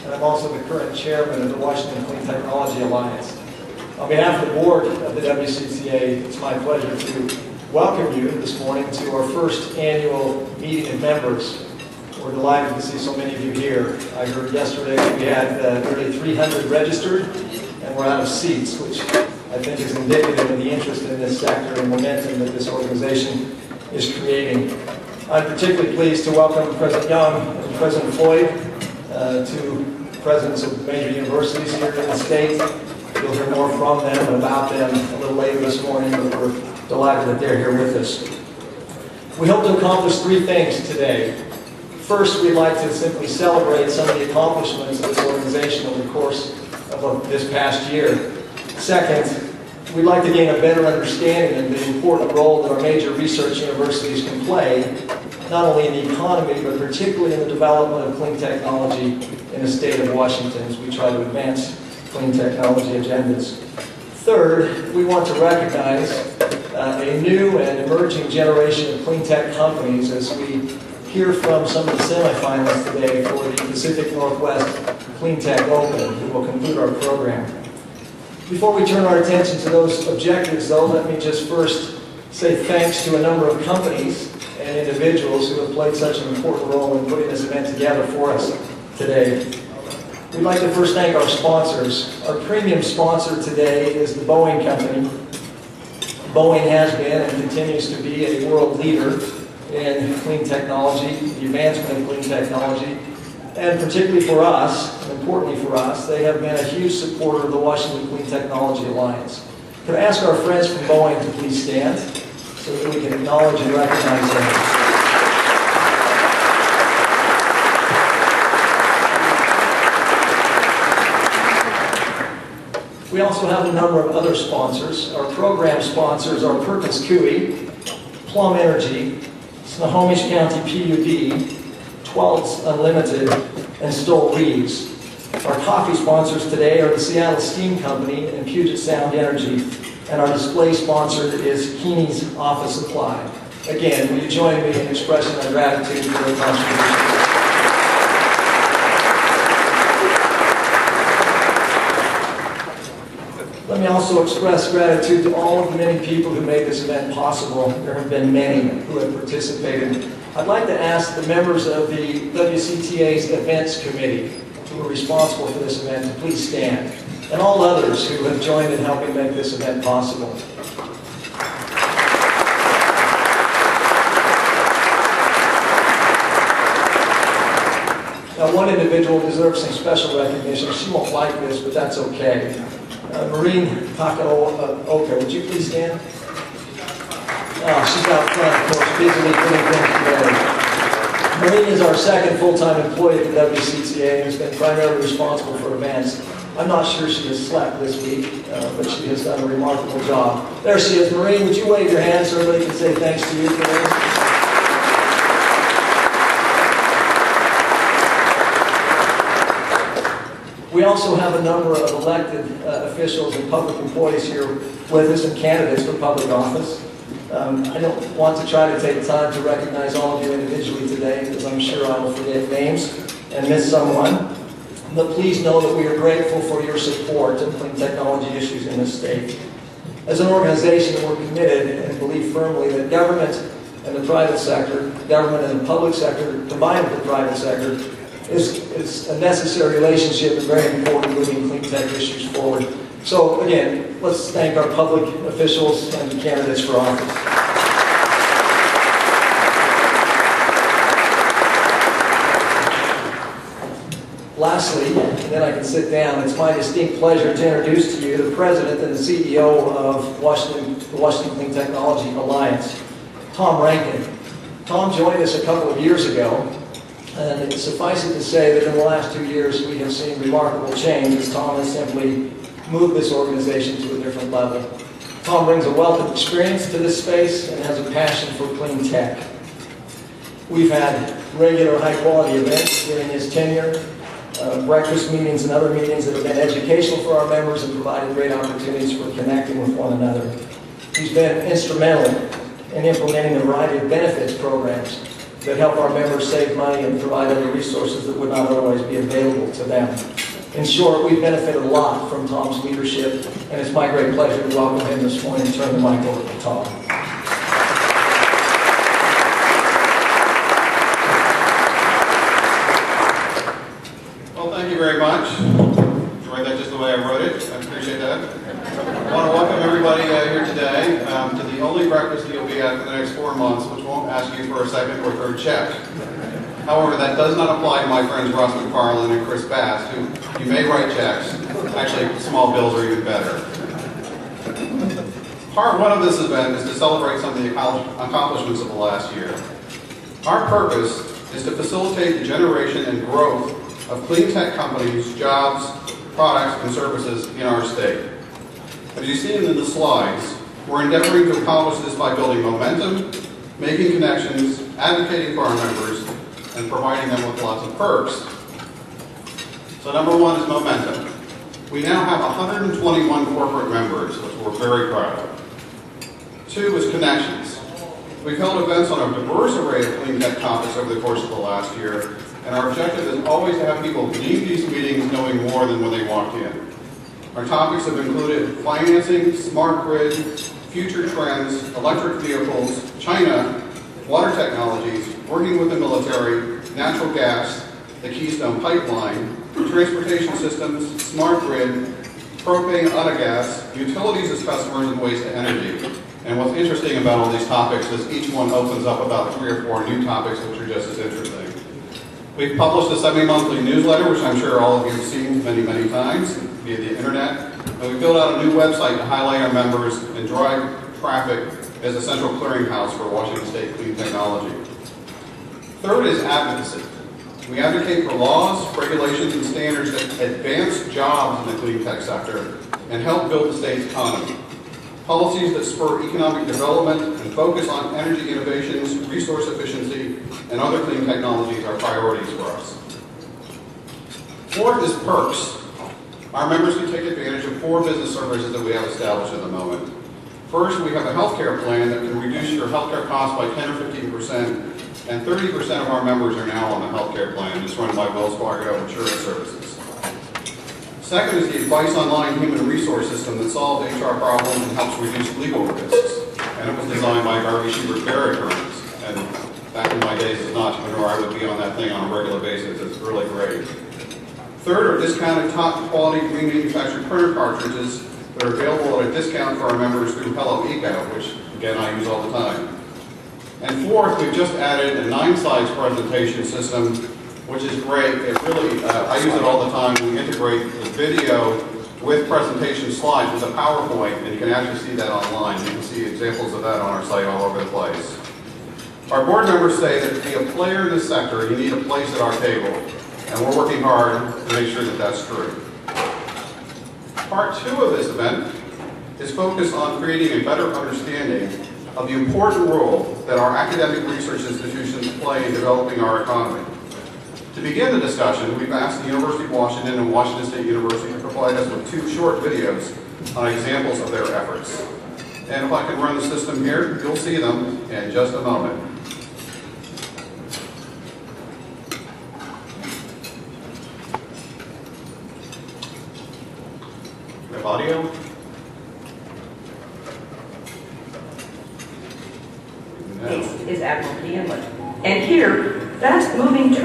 and I'm also the current chairman of the Washington Clean Technology Alliance. On behalf of the board of the WCTA, it's my pleasure to welcome you this morning to our first annual meeting of members. We're delighted to see so many of you here. I heard yesterday that we had nearly 300 registered, and we're out of seats, which I think is indicative of the interest in this sector and momentum that this organization is creating. I'm particularly pleased to welcome President Young and President Floyd, two presidents of major universities here in the state. You'll hear more from them and about them a little later this morning, but we're delighted that they're here with us. We hope to accomplish three things today. First, we'd like to simply celebrate some of the accomplishments of this organization over the course of this past year. Second, we'd like to gain a better understanding of the important role that our major research universities can play, not only in the economy, but particularly in the development of clean technology in the state of Washington as we try to advance clean technology agendas. Third, we want to recognize a new and emerging generation of clean tech companies as we hear from some of the semifinalists today for the Pacific Northwest Clean Tech Open, who will conclude our program. Before we turn our attention to those objectives, though, let me just first say thanks to a number of companies and individuals who have played such an important role in putting this event together for us today. We'd like to first thank our sponsors. Our premium sponsor today is the Boeing Company. Boeing has been and continues to be a world leader in clean technology, the advancement of clean technology, and particularly for us, and importantly for us, they have been a huge supporter of the Washington Clean Technology Alliance. Could I ask our friends from Boeing to please stand so that we can acknowledge and recognize them? We also have a number of other sponsors. Our program sponsors are Perkins Coie, Plum Energy, Snohomish County PUD, Tweltz Unlimited, and Stoll Reeves. Our coffee sponsors today are the Seattle Steam Company and Puget Sound Energy, and our display sponsor is Keeney's Office Supply. Again, will you join me in expressing our gratitude for their contributions? Let me also express gratitude to all of the many people who made this event possible. There have been many who have participated. I'd like to ask the members of the WCTA's Events Committee who are responsible for this event to please stand, and all others who have joined in helping make this event possible. Now, one individual deserves some special recognition. She won't like this, but that's okay. Maureen Takaoka, would you please stand? She's out front, of course, busily putting things together. Maureen is our second full-time employee at the WCTA and has been primarily responsible for events. I'm not sure she has slept this week, but she has done a remarkable job. There she is. Maureen, would you wave your hand so everybody can say thanks to you for this? We also have a number of elected officials and public employees here with us and candidates for public office. I don't want to try to take time to recognize all of you individually today because I'm sure I will forget names and miss someone. But please know that we are grateful for your support of clean technology issues in this state. As an organization, we're committed and believe firmly that government and the private sector, government and the public sector, combined with the private sector, is a necessary relationship and very important moving clean tech issues forward. So again, let's thank our public officials and the candidates for office. Lastly, and then I can sit down, it's my distinct pleasure to introduce to you the President and the CEO of the Washington Clean Technology Alliance, Tom Ranken. Tom joined us a couple of years ago. And suffice it to say that in the last 2 years we have seen remarkable change as Tom has simply moved this organization to a different level. Tom brings a wealth of experience to this space and has a passion for clean tech. We've had regular high-quality events during his tenure, breakfast meetings and other meetings that have been educational for our members and provided great opportunities for connecting with one another. He's been instrumental in implementing a variety of benefits programs that help our members save money and provide other resources that would not otherwise be available to them. In short, we've benefited a lot from Tom's leadership, and it's my great pleasure to welcome him this morning and turn the mic over to Tom. Well, thank you very much. Enjoyed that just the way I wrote it. I appreciate that. I want to welcome everybody here today to the only breakfast you'll be at for the next 4 months, which won't ask you for a second or third check. However, that does not apply to my friends Ross McFarland and Chris Bass, who you may write checks. Actually, small bills are even better. Part one of this event is to celebrate some of the accomplishments of the last year. Our purpose is to facilitate the generation and growth of clean tech companies, jobs, products, and services in our state. As you see in the slides, we're endeavoring to accomplish this by building momentum, making connections, advocating for our members, and providing them with lots of perks. So number one is momentum. We now have 121 corporate members, which we're very proud of. Two is connections. We've held events on a diverse array of clean tech topics over the course of the last year, and our objective is always to have people leave these meetings knowing more than when they walked in. Our topics have included financing, smart grid, future trends, electric vehicles, China, water technologies, working with the military, natural gas, the Keystone Pipeline, transportation systems, smart grid, propane, autogas, utilities as customers, and waste to energy. And what's interesting about all these topics is each one opens up about 3 or 4 new topics which are just as interesting. We've published a semi-monthly newsletter, which I'm sure all of you have seen many, many times via the internet. And we built out a new website to highlight our members and drive traffic as a central clearinghouse for Washington State clean technology. Third is advocacy. We advocate for laws, regulations, and standards that advance jobs in the clean tech sector and help build the state's economy. Policies that spur economic development and focus on energy innovations, resource efficiency, and other clean technologies are priorities for us. Fourth is perks. Our members can take advantage of 4 business services that we have established at the moment. First, we have a healthcare plan that can reduce your healthcare costs by 10 or 15%, and 30% of our members are now on the healthcare plan. It's run by Wells Fargo Insurance Services. Second is the Advice Online human resource system that solves HR problems and helps reduce legal risks. And it was designed by Garvey Schubert Barrett attorneys. And back in my days as an entrepreneur, I would be on that thing on a regular basis. It's really great. Third are discounted top quality green manufactured printer cartridges that are available at a discount for our members through Hello Eco, which again I use all the time. And fourth, we've just added a 9-slides presentation system, which is great. It really, I use it all the time. We integrate the video with presentation slides with a PowerPoint, and you can actually see that online. You can see examples of that on our site all over the place. Our board members say that to be a player in this sector, you need a place at our table, and we're working hard to make sure that that's true. Part 2 of this event is focused on creating a better understanding of the important role that our academic research institutions play in developing our economy. To begin the discussion, we've asked the University of Washington and Washington State University to provide us with 2 short videos on examples of their efforts. And if I can run the system here, you'll see them in just a moment. We have audio. Is Admiral P. Inlet. And here, fast-moving turbines